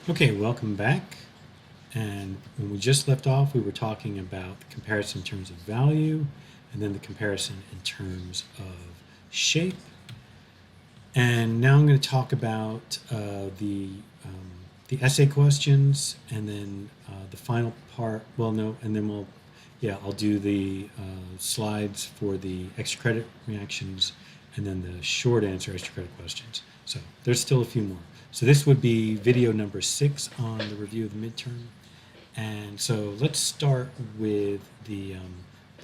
Okay, welcome back. And when we just left off, we were talking about the comparison in terms of value, and then the comparison in terms of shape. And now I'm going to talk about the essay questions, and then the final part. Well, no, and then I'll do the slides for the extra credit reactions, and then the short answer extra credit questions. So there's still a few more. So this would be video number 6 on the review of the midterm. And so let's start with the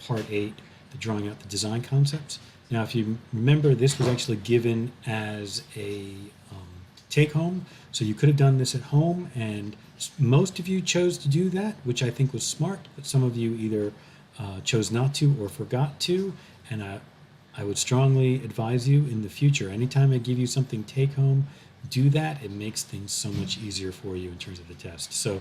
part 8, the drawing out the design concepts. Now, if you remember, this was actually given as a take home. So you could have done this at home, and most of you chose to do that, which I think was smart, but some of you either chose not to or forgot to. And I would strongly advise you in the future, anytime I give you something take home, do that. It makes things so much easier for you in terms of the test. So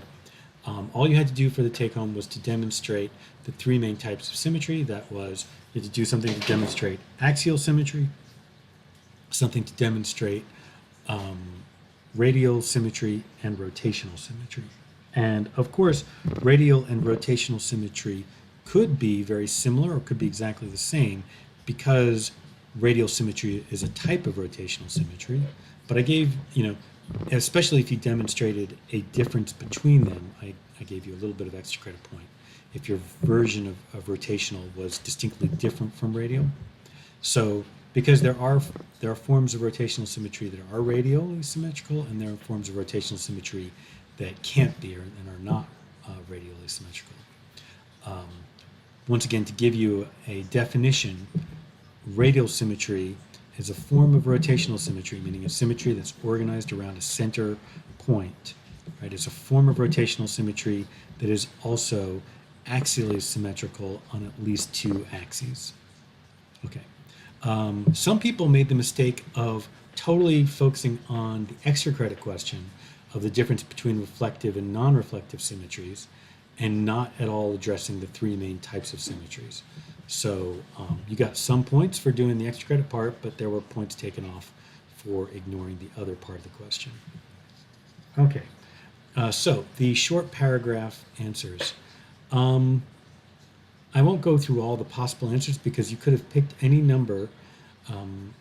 all you had to do for the take-home was to demonstrate the 3 main types of symmetry. That was, you had to do something to demonstrate axial symmetry, something to demonstrate radial symmetry, and rotational symmetry. And of course, radial and rotational symmetry could be very similar or could be exactly the same, because radial symmetry is a type of rotational symmetry. But I gave, especially if you demonstrated a difference between them, I gave you a little bit of extra credit point if your version of rotational was distinctly different from radial. So because there are forms of rotational symmetry that are radially symmetrical, and there are forms of rotational symmetry that can't be and are not radially symmetrical. Once again, to give you a definition, radial symmetry is a form of rotational symmetry, meaning a symmetry that's organized around a center point. Right? It's a form of rotational symmetry that is also axially symmetrical on at least 2 axes. Okay. Some people made the mistake of totally focusing on the extra credit question of the difference between reflective and non-reflective symmetries, and not at all addressing the 3 main types of symmetries. So you got some points for doing the extra credit part, but there were points taken off for ignoring the other part of the question. Okay, so the short paragraph answers. I won't go through all the possible answers because you could have picked any number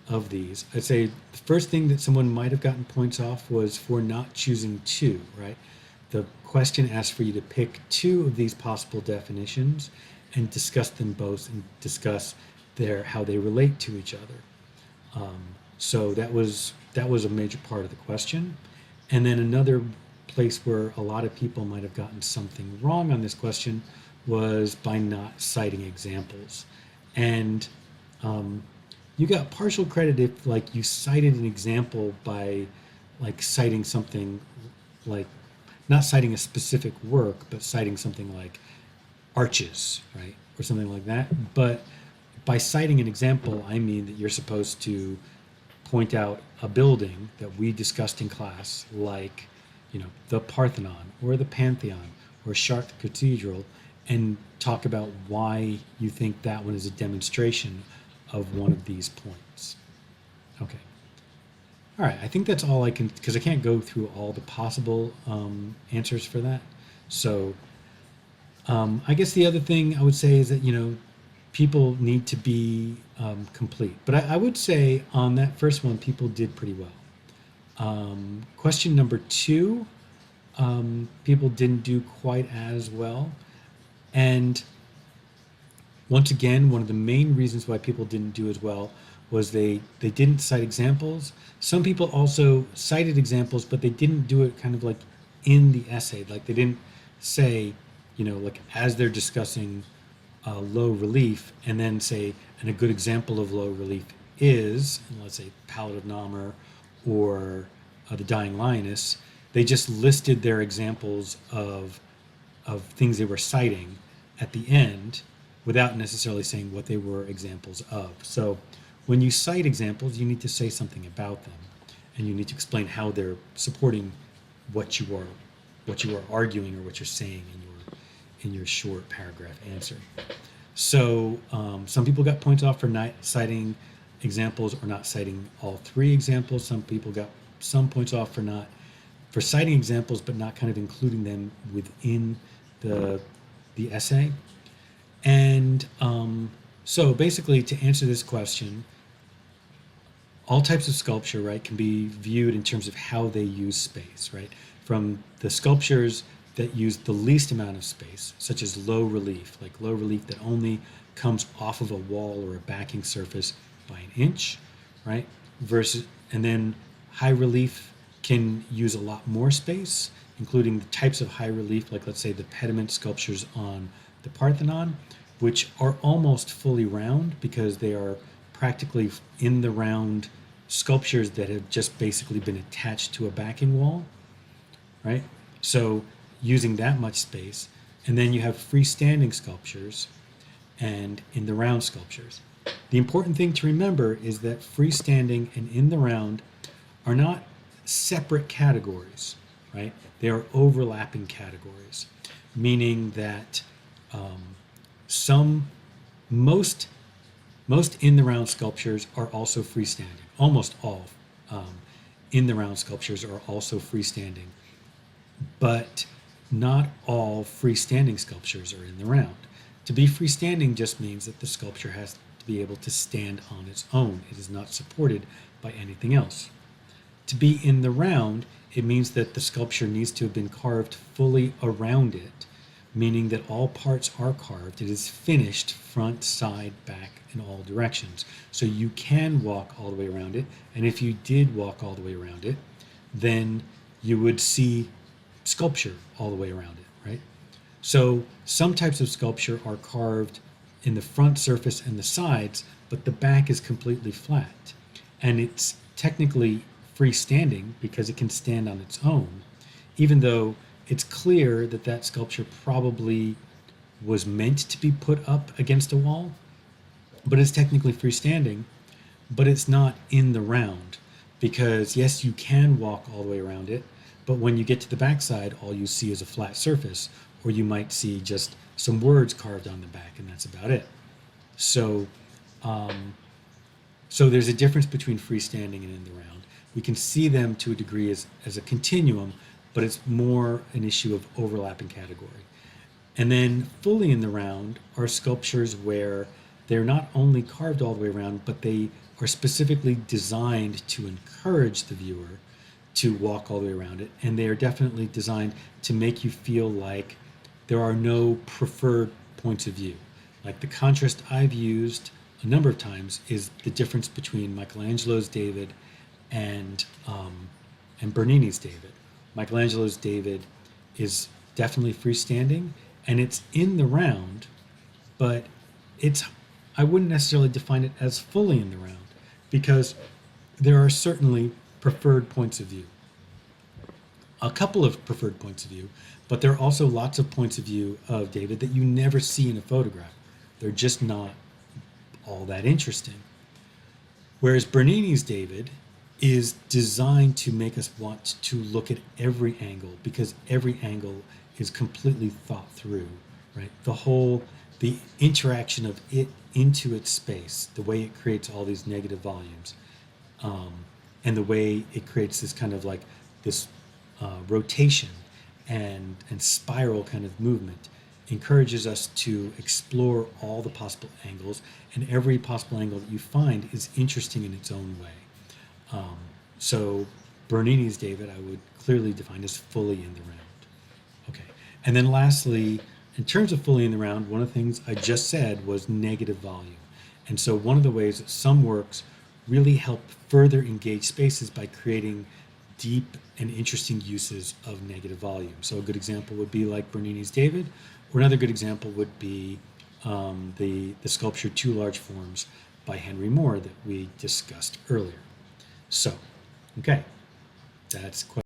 of these. I'd say the first thing that someone might have gotten points off was for not choosing 2, right? The question asked for you to pick 2 of these possible definitions and discuss them both, and discuss how they relate to each other. So that was a major part of the question. And then another place where a lot of people might have gotten something wrong on this question was by not citing examples. And you got partial credit if you cited an example by citing something like, not citing a specific work, but citing something like arches, right? Or something like that. But by citing an example, I mean that you're supposed to point out a building that we discussed in class, like, the Parthenon or the Pantheon or Chartres Cathedral, and talk about why you think that one is a demonstration of one of these points. Okay. All right, I think that's all I can, because I can't go through all the possible answers for that. So I guess the other thing I would say is that, people need to be complete. But I would say on that first one, people did pretty well. Question number 2, people didn't do quite as well. And once again, one of the main reasons why people didn't do as well was they didn't cite examples. Some people also cited examples, but they didn't do it kind of like in the essay. Like they didn't say, as they're discussing low relief, and then say, and a good example of low relief is, let's say, Palette of Namur or the Dying Lioness. They just listed their examples of things they were citing at the end without necessarily saying what they were examples of. So when you cite examples, you need to say something about them, and you need to explain how they're supporting what you are arguing or what you're saying in your short paragraph answer. So some people got points off for not citing examples or not citing all 3 examples. Some people got some points off for not for citing examples, but not kind of including them within the essay. And so basically, to answer this question, all types of sculpture, right, can be viewed in terms of how they use space, right? From the sculptures that use the least amount of space, such as low relief, like low relief that only comes off of a wall or a backing surface by an inch, right? Versus, and then high relief can use a lot more space, including the types of high relief, like let's say the pediment sculptures on the Parthenon, which are almost fully round because they are practically in the round sculptures that have just basically been attached to a backing wall, right? So using that much space. And then you have freestanding sculptures and in the round sculptures. The important thing to remember is that freestanding and in the round are not separate categories, right? They are overlapping categories, meaning that most in the round sculptures are also freestanding. Almost all in the round sculptures are also freestanding, but not all freestanding sculptures are in the round. To be freestanding just means that the sculpture has to be able to stand on its own. It is not supported by anything else. To be in the round, it means that the sculpture needs to have been carved fully around it, meaning that all parts are carved. It is finished front, side, back, in all directions. So you can walk all the way around it, and if you did walk all the way around it, then you would see sculpture all the way around it, right? So some types of sculpture are carved in the front surface and the sides, but the back is completely flat. And it's technically freestanding because it can stand on its own, even though it's clear that that sculpture probably was meant to be put up against a wall, but it's technically freestanding, but it's not in the round because yes, you can walk all the way around it, but when you get to the backside, all you see is a flat surface, or you might see just some words carved on the back, and that's about it. So, so there's a difference between freestanding and in the round. We can see them to a degree as a continuum, but it's more an issue of overlapping category. And then fully in the round are sculptures where they're not only carved all the way around, but they are specifically designed to encourage the viewer to walk all the way around it. And they are definitely designed to make you feel like there are no preferred points of view. Like the contrast I've used a number of times is the difference between Michelangelo's David and Bernini's David. Michelangelo's David is definitely freestanding and it's in the round, but I wouldn't necessarily define it as fully in the round because there are certainly preferred points of view. A couple of preferred points of view, but there are also lots of points of view of David that you never see in a photograph. They're just not all that interesting. Whereas Bernini's David is designed to make us want to look at every angle because every angle is completely thought through, right? The interaction of it into its space, the way it creates all these negative volumes, and the way it creates this kind of like this rotation and spiral kind of movement encourages us to explore all the possible angles, and every possible angle that you find is interesting in its own way. So Bernini's David I would clearly define as fully in the round. Okay, and then lastly, in terms of fully in the round, one of the things I just said was negative volume. And so one of the ways that some works really help further engage spaces by creating deep and interesting uses of negative volume. So a good example would be like Bernini's David, or another good example would be the sculpture Two Large Forms by Henry Moore that we discussed earlier. So, okay, that's quite